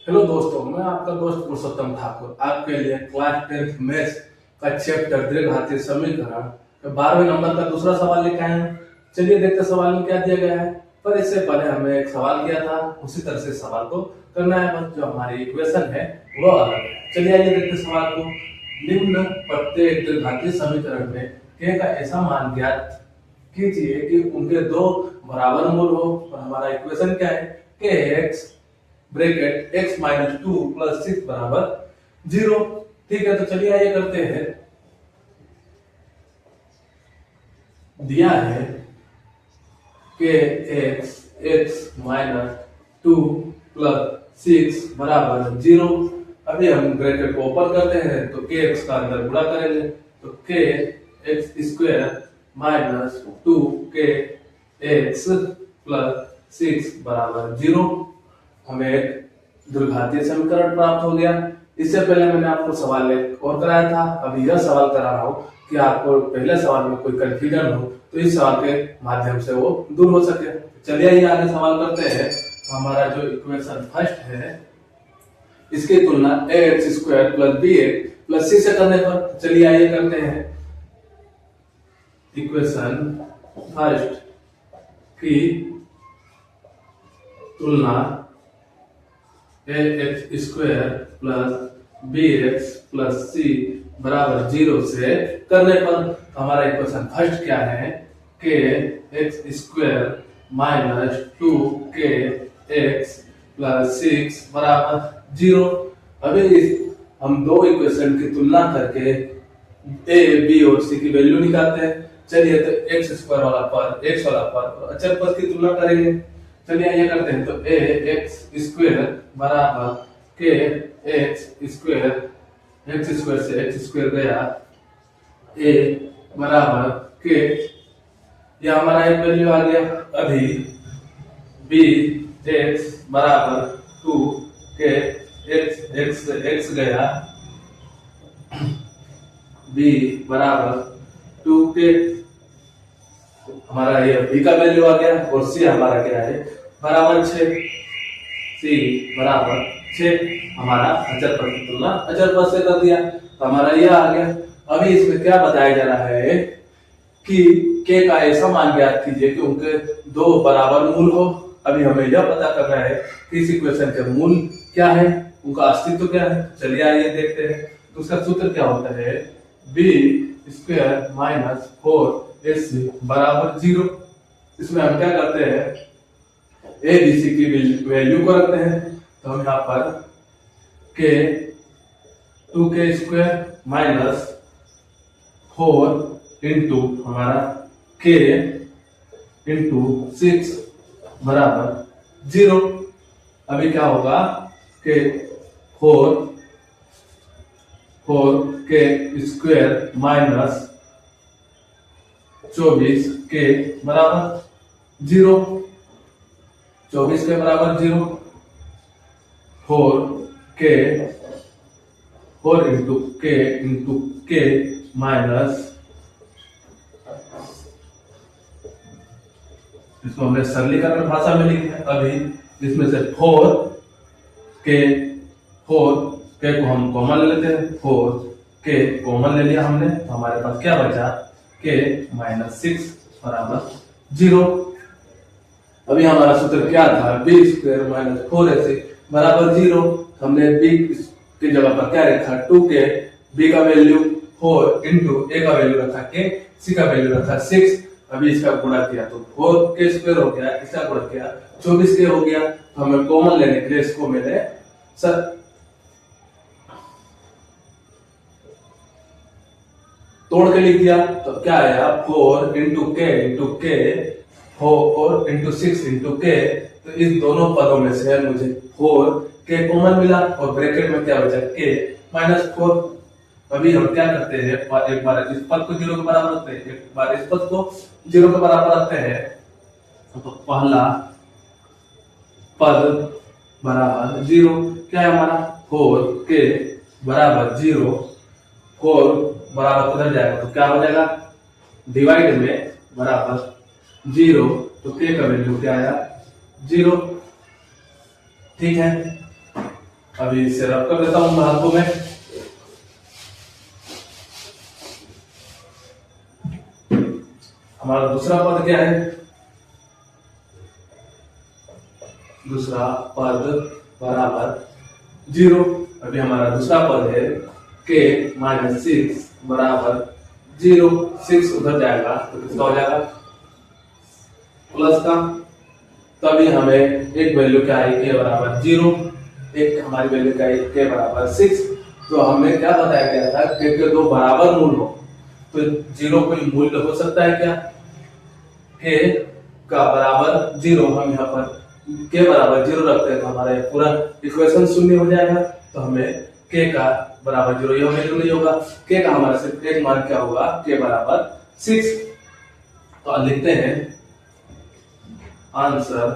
Hello दोस्तों, मैं आपका दोस्त पुरुषोत्तम ठाकुर आपके लिए क्लास 10th मैथ्स का चैप्टर द्विघातीय समीकरण के 12वें नंबर का दूसरा सवाल लेके आए हैं। चलिए देखते सवाल में क्या दिया गया है। पर इससे पहले हमने एक सवाल किया था, उसी तरह से सवाल को करना है, बस जो हमारी इक्वेशन है वो अलग है। चलिए आइए देखते सवाल को। निम्न प्रत्येक द्विघातीय समीकरण में k का ऐसा मान ज्ञात कीजिए कि उनके दो बराबर मूल हो। और हमारा इक्वेशन क्या है, के x bracket x minus 2 plus 6 बराबर 0। ठीक है, तो चलिए आइए करते हैं। दिया है कि x माइनस 2 प्लस 6 बराबर 0। अभी हम ब्रैकेट को ओपन करते हैं तो के एक्स का अंदर गुणा करेंगे तो के एक्स स्क्वायर माइनस 2 के एक्स प्लस 6 बराबर 0। हमें एक द्विघातीय समीकरण प्राप्त हो गया। इससे पहले मैंने आपको सवाल एक और कराया था, अभी यह सवाल करा रहा हूं कि आपको पहले सवाल में कोई कंफ्यूजन हो तो इस सवाल के माध्यम से वो दूर हो सके। चलिए ये आगे सवाल करते हैं। हमारा जो इक्वेशन फर्स्ट है इसकी तुलना ax square plus bx plus c से करने पर, चलिए आइए करते हैं। इक्वेशन फर्स्ट की तुलना ax square plus bx plus c बराबर 0 से करने पर हमारा इक्वेशन फर्स्ट क्या है, के एक्स स्क्वायर माइनस 2 के एक्स प्लस 6 बराबर 0। अभी हम दो इक्वेशन की तुलना करके a, b और c की वैल्यू निकालते हैं। चलिए तो एक्स स्क्वायर वाला पर एक्स वाला पर अचर पद की तुलना करेंगे। चलिए ये करते हैं तो a एक्स स्क्वायर बराबर के एक्स स्क्वायर से एक्स स्क्वायर गया a बराबर के, यह हमारा एक वैल्यू आ गया। अभी b एक्स बराबर 2 के एक्स से एक्स गया b बराबर 2 के, हमारा ये b का वैल्यू आ गया और c हमारा क्या है बराबर 6, c बराबर 6। हमारा अचर पद की तुलना अचर पद से कर दिया तो हमारा यह आ गया। अभी इसमें क्या बताया जा रहा है कि k का ऐसा मान ज्ञात कीजिए कि उनके दो बराबर मूल हो। अभी हमें यह पता करना है कि इस इक्वेशन के मूल क्या है, उनका अस्तित्व क्या है। चलिए आइए देखते हैं। तो उसका सूत्र क्या होता है, b स्क्वायर माइनस 4ac बराबर 0। इसमें हम क्या करते हैं, a b c की वैल्यू को रखते हैं। तो हम यहाँ पर के 2k स्क्वायर माइनस 4 इंटू हमारा k इंटू 6 बराबर 0। अभी क्या होगा कि 4 के स्क्वायर माइनस 24 के बराबर 0, 24 के बराबर 0, 4 इंटू के माइनस, इसको हमने सरलीकरण भाषा में लिखा है। अभी इसमें से 4 के को हम कॉमन ले लेते हैं, 4 के कॉमन ले लिया हमने तो हमारे पास क्या बचा, के माइनस 6 बराबर 0। अभी हमारा सूत्र क्या था, b स्क्वायर माइनस 4ac बराबर 0। हमने b की जगह पर क्या रखा, 2k, b का वैल्यू 4 इंटू a का वैल्यू रखा k, c का वैल्यू रखा 6। अभी इसका गुणा किया तो 4k स्क्वायर हो गया, इसका गुणा किया 24k हो गया। तो हमें कॉमन लेने के लिए इसको मैंने तोड़ के लिख दिया तो क्या आया, 4 इंटू के 4 इंटू 6 इंटू के। तो इस दोनों पदों में से मुझे 4k कॉमन मिला और ब्रैकेट में क्या बचा, k माइनस 4। अभी हम क्या करते हैं, एक बार इस पद को 0 के बराबर रखते हैं, एक बार इस पद को 0 के बराबर रखते हैं। तो पहला पद बराबर 0, क्या है हमारा 4k बराबर 0, 4 बराबर उधर जाएगा तो क्या हो जाएगा, डिवाइड में बराबर 0, तो k का वैल्यू क्या आया 0। ठीक है, अभी इसे रब कर देता हूं हाथों में। हमारा दूसरा पद क्या है? दूसरा पद बराबर 0। अभी हमारा दूसरा पद है k माइनस 6 बराबर 0। 6 उधर जाएगा तो किसका हो जाएगा? प्लस का। तभी हमें एक वैल्यू क्या आई k बराबर 0, एक हमारी वैल्यू क्या आई k बराबर 6। तो हमें क्या बताया गया था k के दो बराबर मूल हो तो 0 कोई मूल्य हो सकता है क्या? k का बराबर 0, हम यहाँ पर k बराबर 0 रखते हैं तो हमारा पूरा इक्वेशन शून्य हो जाएगा। तो हमें k का बराबर 0 यह वैल्यू नहीं होगा। k का हमारा सिर्फ एक मान क्या होगा? k बराबर 6। तो अब लिखते हैं आंसर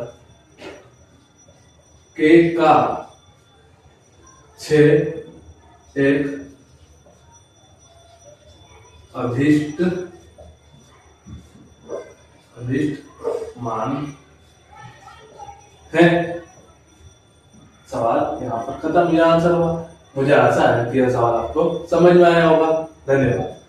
k का 6 एक अभीष्ट मान है। सवाल यहाँ पर खत्म, यह आंसर हुआ। मुझे आशा है कि यह सवाल आपको समझ में आया होगा। धन्यवाद।